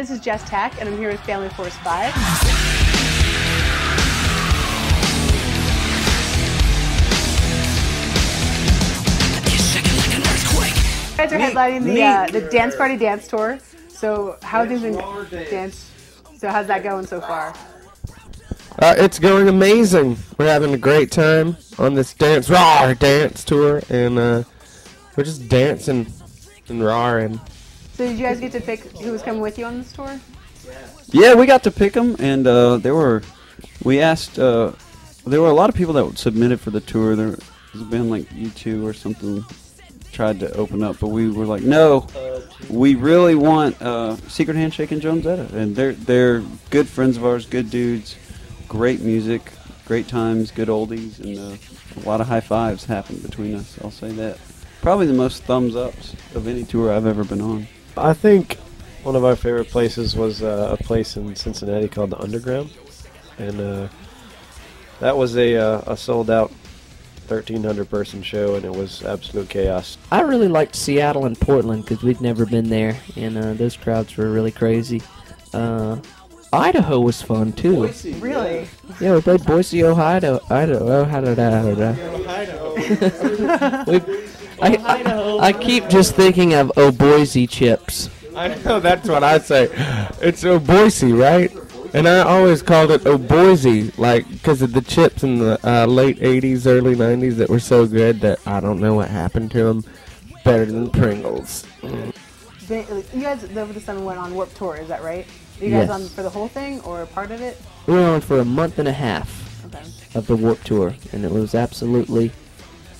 this is Jess Tack, and I'm here with Family Force 5. You guys are headlining the Dance Party Dance Tour. So how's that going so far? It's going amazing. We're having a great time on this dance tour, and we're just dancing and rawing. So did you guys get to pick who was coming with you on this tour? Yeah, we got to pick them, and there were a lot of people that submitted for the tour. There's been like U2 or something tried to open up, but we were like, no, we really want Secret Handshake and Jonesetta, and they're good friends of ours, good dudes, great music, great times, good oldies, and a lot of high fives happened between us. I'll say that. Probably the most thumbs ups of any tour I've ever been on. I think one of our favorite places was a place in Cincinnati called the Underground, and that was a sold out 1,300 person show, and it was absolute chaos. I really liked Seattle and Portland because we'd never been there, and those crowds were really crazy. Idaho was fun too. Boise, really? Yeah, we played Boise, Ohio. I keep just thinking of Boise chips. I know, that's what I say. It's Boise, right? And I always called it Boise, like, because of the chips in the late 80s, early 90s that were so good that I don't know what happened to them. Better than Pringles. You guys over the summer went on Warped Tour, is that right? Were you guys Yes. on for the whole thing or part of it? We were on for a month and a half of the Warped Tour, and it was absolutely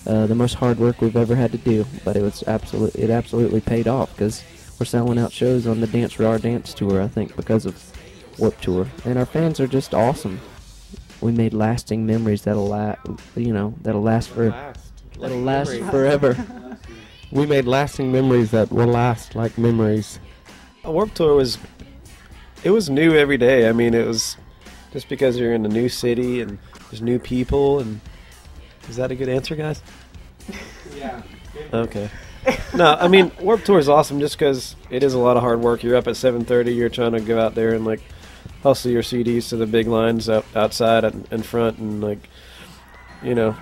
the most hard work we've ever had to do. But it absolutely paid off because we're selling out shows on the Dance Raw Dance Tour, I think, because of Warped Tour, and our fans are just awesome. We made lasting memories that'll last forever. We made lasting memories that will last like memories. A Warped Tour was new every day. I mean, it was just because you're in a new city and there's new people. And is that a good answer, guys? Yeah. Okay. No, I mean, Warped Tour is awesome just because it is a lot of hard work. You're up at 7:30. You're trying to go out there and like hustle your CDs to the big lines outside and in front, and like, you know,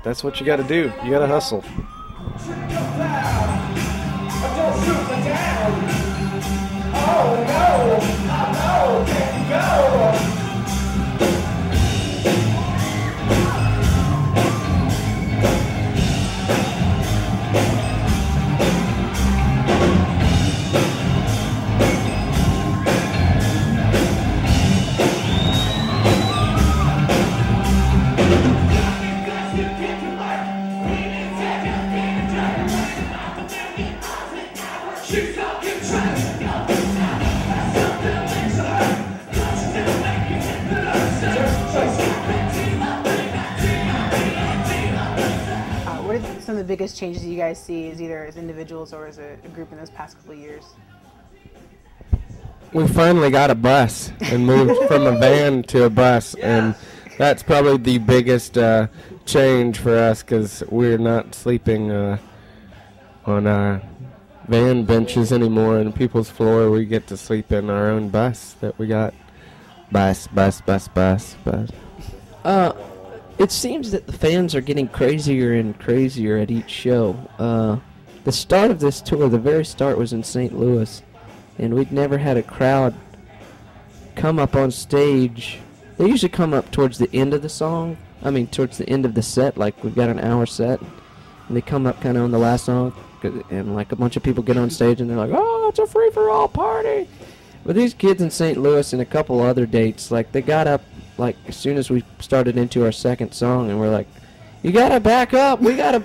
that's what you got to do. You got to hustle. What are some of the biggest changes you guys see as either as individuals or as a group in those past couple of years? We finally got a bus and moved from a van to a bus, and that's probably the biggest change for us because we're not sleeping on van benches anymore in people's floor. We get to sleep in our own bus that we got. Bus. It seems that the fans are getting crazier and crazier at each show. The start of this tour, the very start, was in St. Louis, and we'd never had a crowd come up on stage. They usually come up towards the end of the song. I mean, towards the end of the set, like we've got an hour set, and they come up kind of on the last song, and like a bunch of people get on stage, and they're like, "Oh, it's a free-for-all party." But these kids in St. Louis and a couple other dates, like they got up like as soon as we started into our second song, and we're like, "You gotta back up. We gotta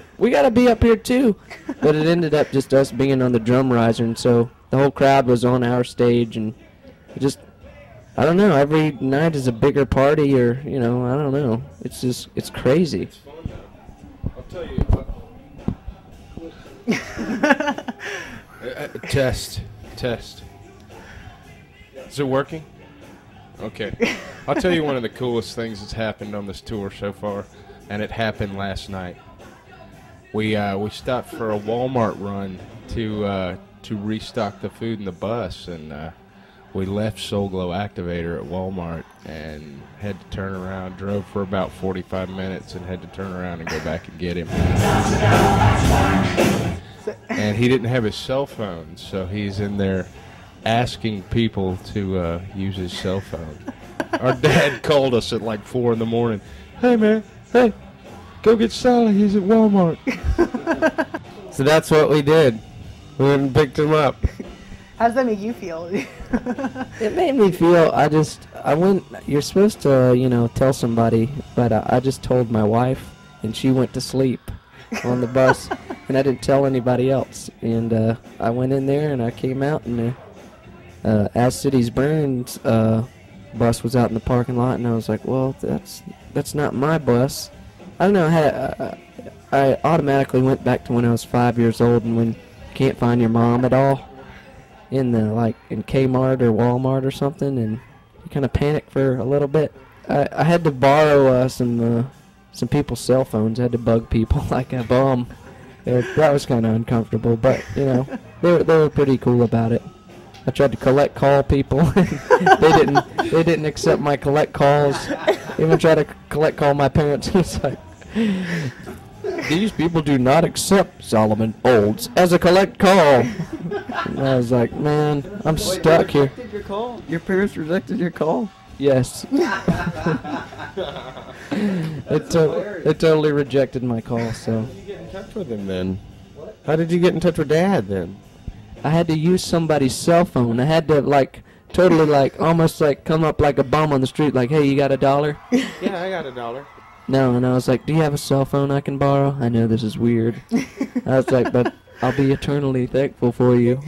be up here too." But it ended up just us being on the drum riser, and so the whole crowd was on our stage, and it just, I don't know. Every night is a bigger party, or I don't know. It's crazy. It's fun though. I'll tell you. Test. Is it working? Okay. I'll tell you one of the coolest things that's happened on this tour so far, and it happened last night. We stopped for a Walmart run to restock the food in the bus, and we left Soul Glow Activator at Walmart and had to turn around, drove for about 45 minutes and had to turn around and go back and get him. And he didn't have his cell phone, so he's in there asking people to use his cell phone. Our dad called us at like 4 in the morning. Hey, man, hey, go get Sally. He's at Walmart. So that's what we did. We went and picked him up. How does that make you feel? It made me feel, I went, you're supposed to, you know, tell somebody, but I just told my wife, and she went to sleep on the bus, and I didn't tell anybody else. And I went in there, and I came out, and As Cities Burns bus was out in the parking lot, and I was like, well, that's not my bus. I don't know, I automatically went back to when I was 5 years old, and when you can't find your mom at all in Kmart or Walmart or something, and you kind of panic for a little bit. I had to borrow some people's cell phones. I had to bug people like a bum. That was kind of uncomfortable, but you know, they were pretty cool about it. I tried to call people. They didn't accept my collect calls. Even tried to call my parents. It's like, these people do not accept Solomon Olds as a collect call. And I was like, man, I'm stuck here. Rejected your call? Your parents rejected your call? Yes. They totally rejected my call. So How did you get in touch with him then? How did you get in touch with Dad then? I had to use somebody's cell phone. I had to totally almost come up like a bum on the street, like, hey, you got $1? Yeah, I got $1. No, and I was like, do you have a cell phone I can borrow? I know this is weird. I was like, but I'll be eternally thankful for you.